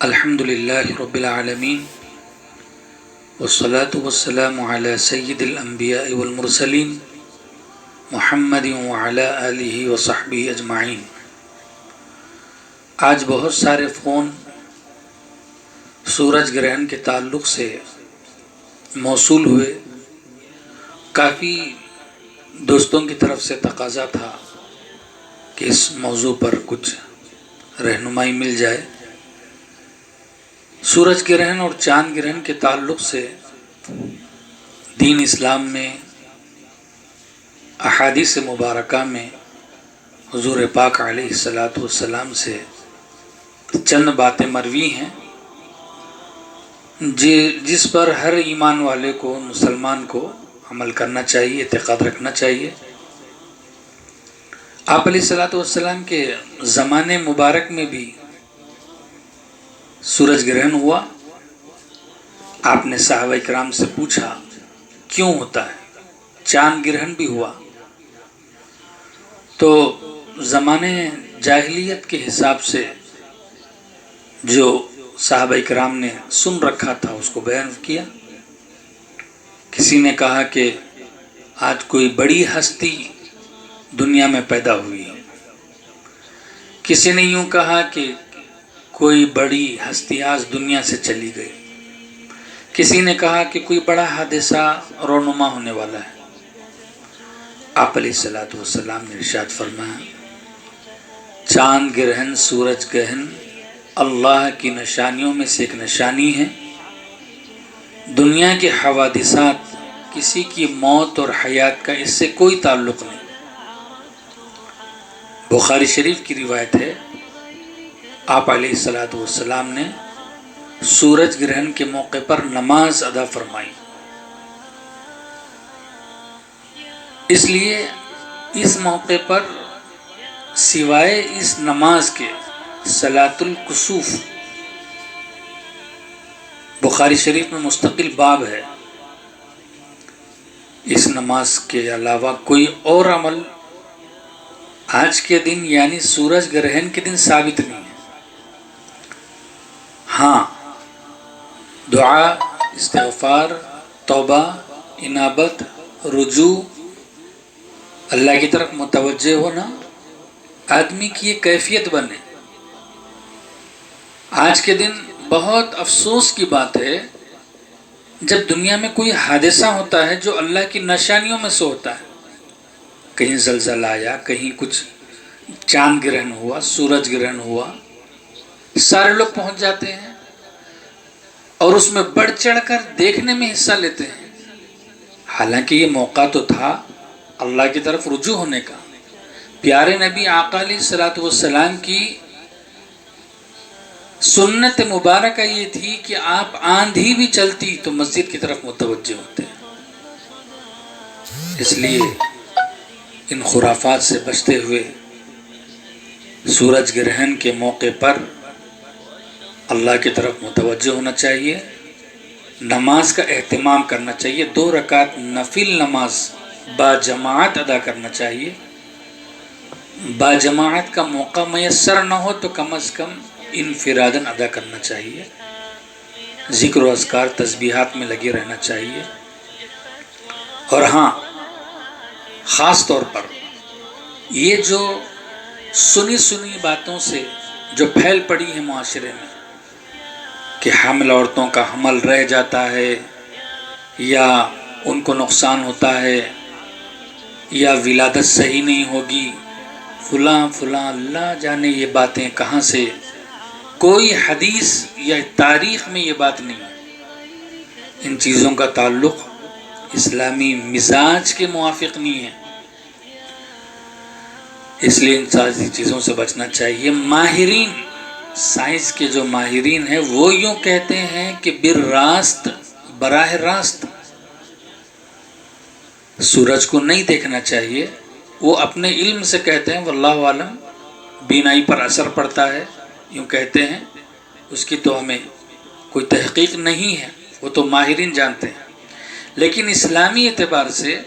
الحمد للہ رب العالمین والصلاة والسلام علی سید الانبیاء والمرسلین محمد وعلی آلہ وصحبہ اجمعین۔ آج بہت سارے فون سورج گرہن کے تعلق سے موصول ہوئے۔ کافی دوستوں کی طرف سے تقاضا تھا کہ اس موضوع پر کچھ رہنمائی مل جائے۔ سورج گرہن اور چاند گرہن کے تعلق سے دین اسلام میں احادیث مبارکہ میں حضور پاک علیہ السلام سے چند باتیں مروی ہیں جس پر ہر ایمان والے کو، مسلمان کو عمل کرنا چاہیے، اعتقاد رکھنا چاہیے۔ آپ علیہ السلام کے زمانے مبارک میں بھی سورج گرہن ہوا۔ آپ نے صحابہ کرام سے پوچھا کیوں ہوتا ہے؟ چاند گرہن بھی ہوا تو زمانے جاہلیت کے حساب سے جو صحابہ کرام نے سن رکھا تھا اس کو بیان کیا۔ کسی نے کہا کہ آج کوئی بڑی ہستی دنیا میں پیدا ہوئی ہے، کسی نے یوں کہا کہ کوئی بڑی ہستی آج دنیا سے چلی گئی، کسی نے کہا کہ کوئی بڑا حادثہ رونما ہونے والا ہے۔ آپ علیہ السلام نے ارشاد فرمایا، چاند گرہن، سورج گرہن اللہ کی نشانیوں میں سے ایک نشانی ہے۔ دنیا کے حوادثات، کسی کی موت اور حیات کا اس سے کوئی تعلق نہیں۔ بخاری شریف کی روایت ہے، آپ علیہ السلام نے سورج گرہن کے موقع پر نماز ادا فرمائی۔ اس لیے اس موقع پر سوائے اس نماز کے صلاۃ الکسوف، بخاری شریف میں مستقل باب ہے، اس نماز کے علاوہ کوئی اور عمل آج کے دن یعنی سورج گرہن کے دن ثابت نہیں ہے۔ ہاں، دعا، استغفار، توبہ، انابت، رجوع، اللہ کی طرف متوجہ ہونا آدمی کی یہ کیفیت بنے۔ آج کے دن بہت افسوس کی بات ہے جب دنیا میں کوئی حادثہ ہوتا ہے جو اللہ کی نشانیوں میں سے ہوتا ہے، کہیں زلزلہ آیا، کہیں کچھ چاند گرہن ہوا، سورج گرہن ہوا، سارے لوگ پہنچ جاتے ہیں اور اس میں بڑھ چڑھ کر دیکھنے میں حصہ لیتے ہیں، حالانکہ یہ موقع تو تھا اللہ کی طرف رجوع ہونے کا۔ پیارے نبی آقا علیہ السلام کی سنت مبارکہ یہ تھی کہ آپ آندھی بھی چلتی تو مسجد کی طرف متوجہ ہوتے ہیں۔ اس لیے ان خرافات سے بچتے ہوئے سورج گرہن کے موقع پر اللہ کی طرف متوجہ ہونا چاہیے، نماز کا اہتمام کرنا چاہیے، 2 رکعت نفل نماز با جماعت ادا کرنا چاہیے۔ با جماعت کا موقع میسر نہ ہو تو کم از کم انفراداً ادا کرنا چاہیے، ذکر و اذکار تسبیحات میں لگے رہنا چاہیے۔ اور ہاں، خاص طور پر یہ جو سنی باتوں سے جو پھیل پڑی ہے معاشرے میں کہ حامل عورتوں کا حمل رہ جاتا ہے یا ان کو نقصان ہوتا ہے یا ولادت صحیح نہیں ہوگی، فلاں اللہ جانے یہ باتیں کہاں سے، کوئی حدیث یا تاریخ میں یہ بات نہیں ہے۔ ان چیزوں کا تعلق اسلامی مزاج کے موافق نہیں ہے، اس لیے ان ساری چیزوں سے بچنا چاہیے۔ ماہرین، سائنس کے جو ماہرین ہیں وہ یوں کہتے ہیں کہ براہ راست سورج کو نہیں دیکھنا چاہیے۔ وہ اپنے علم سے کہتے ہیں، واللہ عالم، بینائی پر اثر پڑتا ہے، یوں کہتے ہیں، اس کی تو ہمیں کوئی تحقیق نہیں ہے، وہ تو ماہرین جانتے ہیں۔ لیکن اسلامی اعتبار سے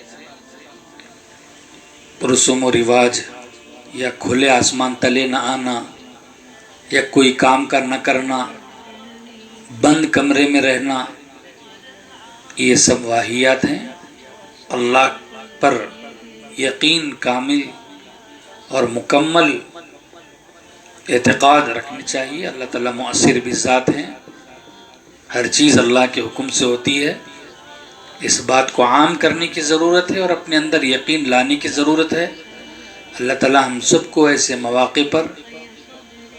رسوم و رواج یا کھلے آسمان تلے نہ آنا یا کوئی کام کا نہ کرنا بند کمرے میں رہنا، یہ سب واہیات ہیں۔ اللہ پر یقین کامل اور مکمل اعتقاد رکھنی چاہیے۔ اللہ تعالیٰ مؤثر بھی ذات ہیں، ہر چیز اللہ کے حکم سے ہوتی ہے، اس بات کو عام کرنے کی ضرورت ہے اور اپنے اندر یقین لانے کی ضرورت ہے۔ اللہ تعالیٰ ہم سب کو ایسے مواقع پر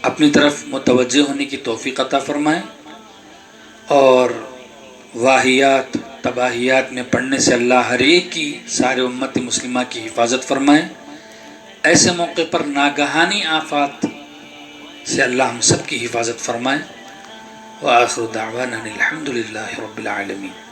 اپنی طرف متوجہ ہونے کی توفیق عطا فرمائے، اور واہیات تباہیات میں پڑھنے سے اللہ ہر ایک کی، سارے امت مسلمہ کی حفاظت فرمائے۔ ایسے موقع پر ناگہانی آفات سے اللہ ہم سب کی حفاظت فرمائے۔ وآخر دعوانا الحمد للہ رب العالمین۔